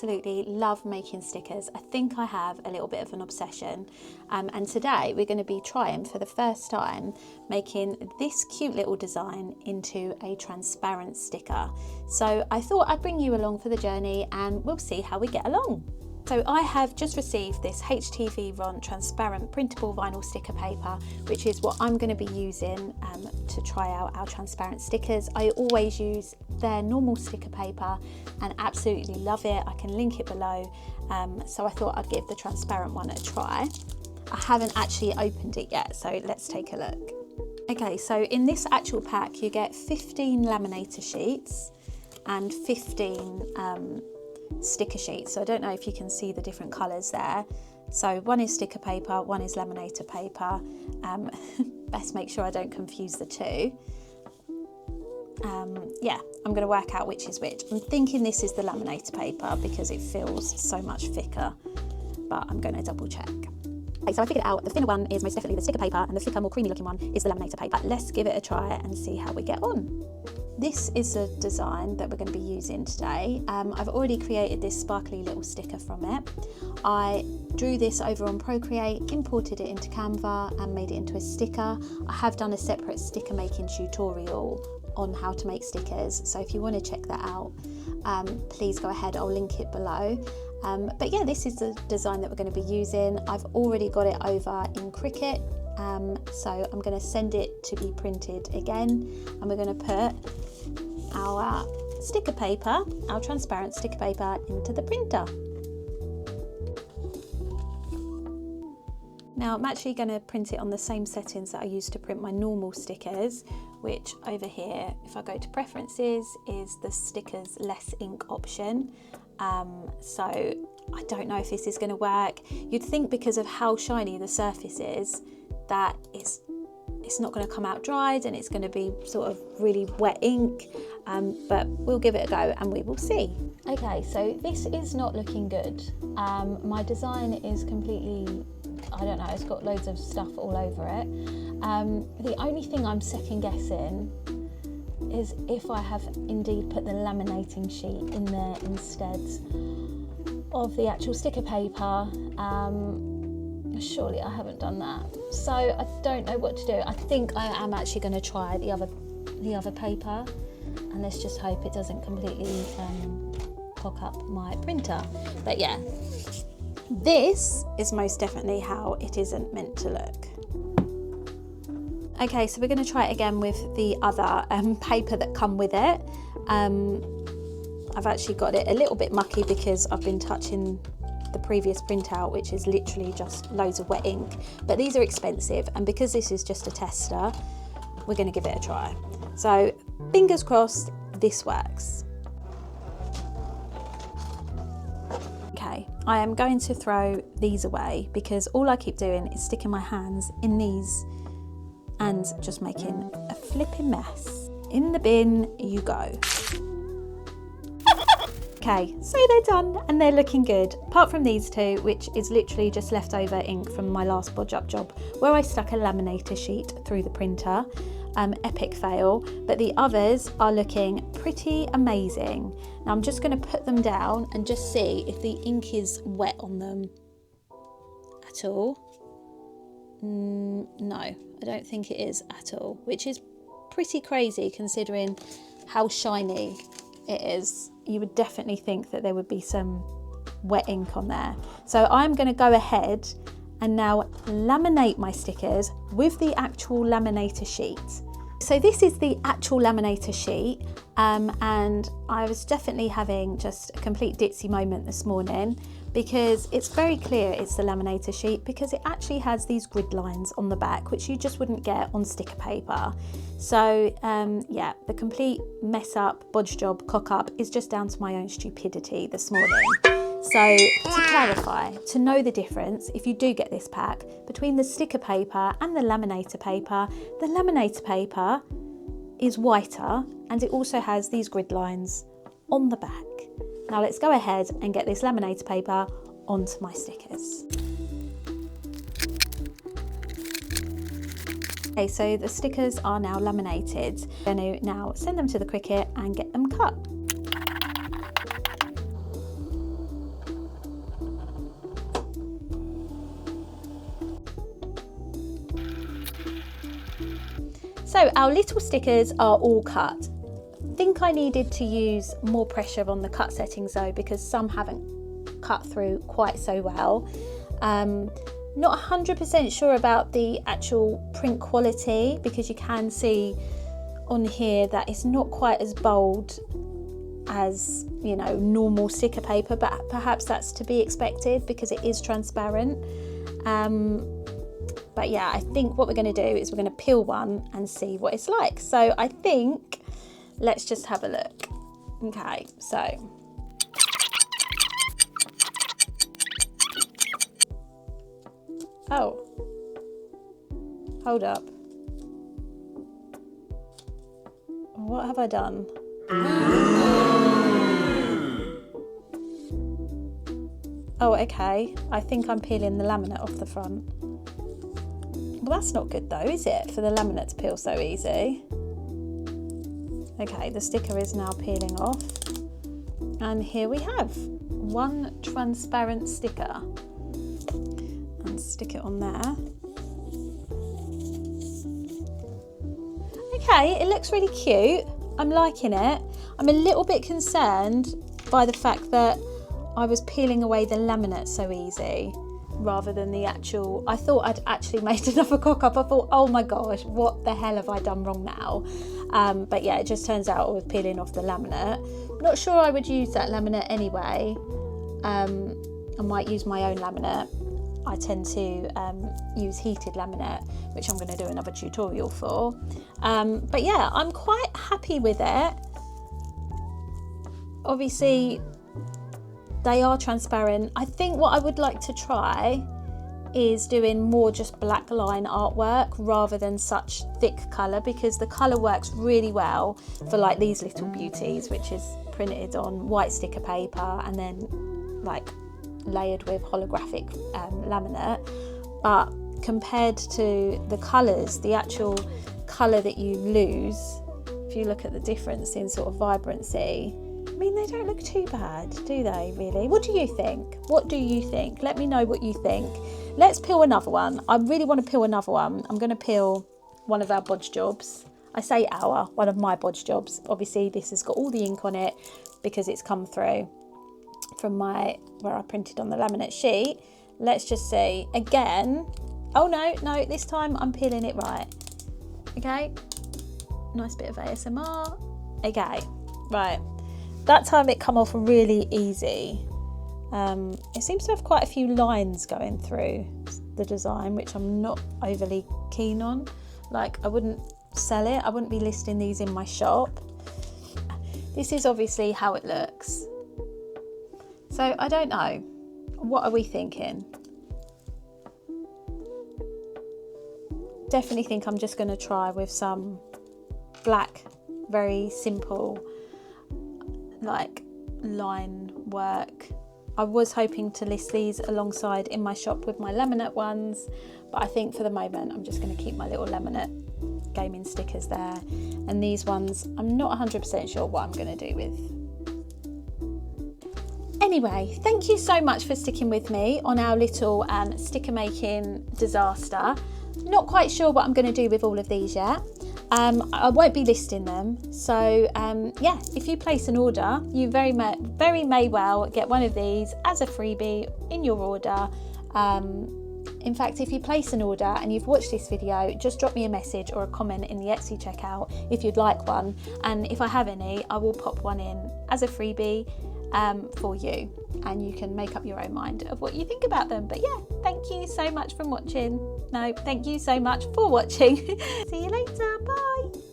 absolutely love making stickers. I think I have a little bit of an obsession. And today we're going to be trying for the first time making this cute little design into a transparent sticker. So I thought I'd bring you along for the journey and we'll see how we get along. So I have just received this HTV Ron transparent printable vinyl sticker paper, which is what I'm going to be using to try out our transparent stickers. I always use their normal sticker paper and absolutely love it. I can link it below. So I thought I'd give the transparent one a try. I haven't actually opened it yet, so let's take a look. Okay, so in this actual pack you get 15 laminator sheets and 15 sticker sheets. So I don't know if you can see the different colours there. So one is sticker paper, one is laminator paper. Best make sure I don't confuse the two. Yeah, I'm going to work out which is which. I'm thinking this is the laminator paper because it feels so much thicker, but I'm going to double check. Okay, so I figured out the thinner one is most definitely the sticker paper and the thicker, more creamy looking one is the laminator paper. Let's give it a try and see how we get on. This is a design that we're going to be using today. I've already created this sparkly little sticker from it. I drew this over on Procreate, imported it into Canva and made it into a sticker. I have done a separate sticker making tutorial on how to make stickers, so if you want to check that out, please go ahead, I'll link it below. But yeah, this is the design that we're going to be using. I've already got it over in Cricut. So I'm going to send it to be printed again, and we're going to put our sticker paper, our transparent sticker paper, into the printer. Now I'm actually going to print it on the same settings that I use to print my normal stickers, which over here, if I go to preferences, is the stickers less ink option. So I don't know if this is going to work. You'd think because of how shiny the surface is that it's not going to come out dried and it's going to be sort of really wet ink, but we'll give it a go and we will see. Okay, so this is not looking good. My design is completely, I don't know, it's got loads of stuff all over it. The only thing I'm second guessing is if I have indeed put the laminating sheet in there instead of the actual sticker paper. Surely I haven't done that, so I don't know what to do. I think I am actually going to try the other paper, and let's just hope it doesn't completely cock up my printer. But yeah, this is most definitely how it isn't meant to look. Okay, so we're going to try it again with the other paper that come with it. I've actually got it a little bit mucky because I've been touching the previous printout, which is literally just loads of wet ink, but these are expensive, and because this is just a tester, we're going to give it a try. So fingers crossed this works. Okay, I am going to throw these away because all I keep doing is sticking my hands in these and just making a flipping mess. In the bin you go. Okay, so they're done and they're looking good, apart from these two, which is literally just leftover ink from my last bodge up job where I stuck a laminator sheet through the printer. Epic fail, but the others are looking pretty amazing. Now I'm just going to put them down and just see if the ink is wet on them at all. No, I don't think it is at all, which is pretty crazy considering how shiny it is. You would definitely think that there would be some wet ink on there. So I'm going to go ahead and now laminate my stickers with the actual laminator sheet. So this is the actual laminator sheet, and I was definitely having just a complete ditzy moment this morning because it's very clear it's the laminator sheet because it actually has these grid lines on the back which you just wouldn't get on sticker paper. So yeah, the complete mess up, bodge job, cock up is just down to my own stupidity this morning. So to clarify, to know the difference, if you do get this pack, between the sticker paper and the laminator paper is whiter and it also has these grid lines on the back. Now let's go ahead and get this laminator paper onto my stickers. Okay, so the stickers are now laminated. I'm going to now send them to the Cricut and get them cut. So our little stickers are all cut. I think I needed to use more pressure on the cut settings though, because some haven't cut through quite so well. Not 100% sure about the actual print quality, because you can see on here that it's not quite as bold as, you know, normal sticker paper, but perhaps that's to be expected because it is transparent. But yeah, I think what we're going to do is we're going to peel one and see what it's like. So I think let's just have a look. Okay, so oh, hold up. What have I done? Oh, okay. I think I'm peeling the laminate off the front. Well, that's not good though, is it? For the laminate to peel so easy. Okay, the sticker is now peeling off. And here we have one transparent sticker. And stick it on there. Okay, it looks really cute. I'm liking it. I'm a little bit concerned by the fact that I was peeling away the laminate so easy rather than the actual. I thought I'd actually made another cock up. I thought, oh my gosh, what the hell have I done wrong now? But yeah, it just turns out I was peeling off the laminate. Not sure I would use that laminate anyway. I might use my own laminate. I tend to use heated laminate, which I'm going to do another tutorial for. But yeah, I'm quite happy with it. Obviously, they are transparent. I think what I would like to try is doing more just black line artwork rather than such thick colour, because the colour works really well for like these little beauties, which is printed on white sticker paper and then like layered with holographic laminate. But compared to the colours, the actual colour that you lose, if you look at the difference in sort of vibrancy, I mean, they don't look too bad, do they, really? What do you think? What do you think? Let me know what you think. Let's peel another one. I really want to peel another one. I'm going to peel one of our bodge jobs. I say one of my bodge jobs. Obviously, this has got all the ink on it because it's come through from where I printed on the laminate sheet. Let's just see. Again, oh no, this time I'm peeling it right. Okay, nice bit of ASMR. Okay, right. That time it come off really easy. It seems to have quite a few lines going through the design, which I'm not overly keen on. Like, I wouldn't sell it. I wouldn't be listing these in my shop. This is obviously how it looks. So I don't know. What are we thinking? Definitely think I'm just going to try with some black, very simple, like line work. I was hoping to list these alongside in my shop with my laminate ones, but I think for the moment I'm just going to keep my little laminate gaming stickers there, and these ones I'm not 100% sure what I'm going to do with. Anyway, thank you so much for sticking with me on our little sticker making disaster. Not quite sure what I'm going to do with all of these yet. I won't be listing them, so yeah, if you place an order, you very may well get one of these as a freebie in your order. In fact, if you place an order and you've watched this video, just drop me a message or a comment in the Etsy checkout if you'd like one, and if I have any, I will pop one in as a freebie for you, and you can make up your own mind of what you think about them. But yeah, thank you so much for watching. No, thank you so much for watching. See you later. Bye.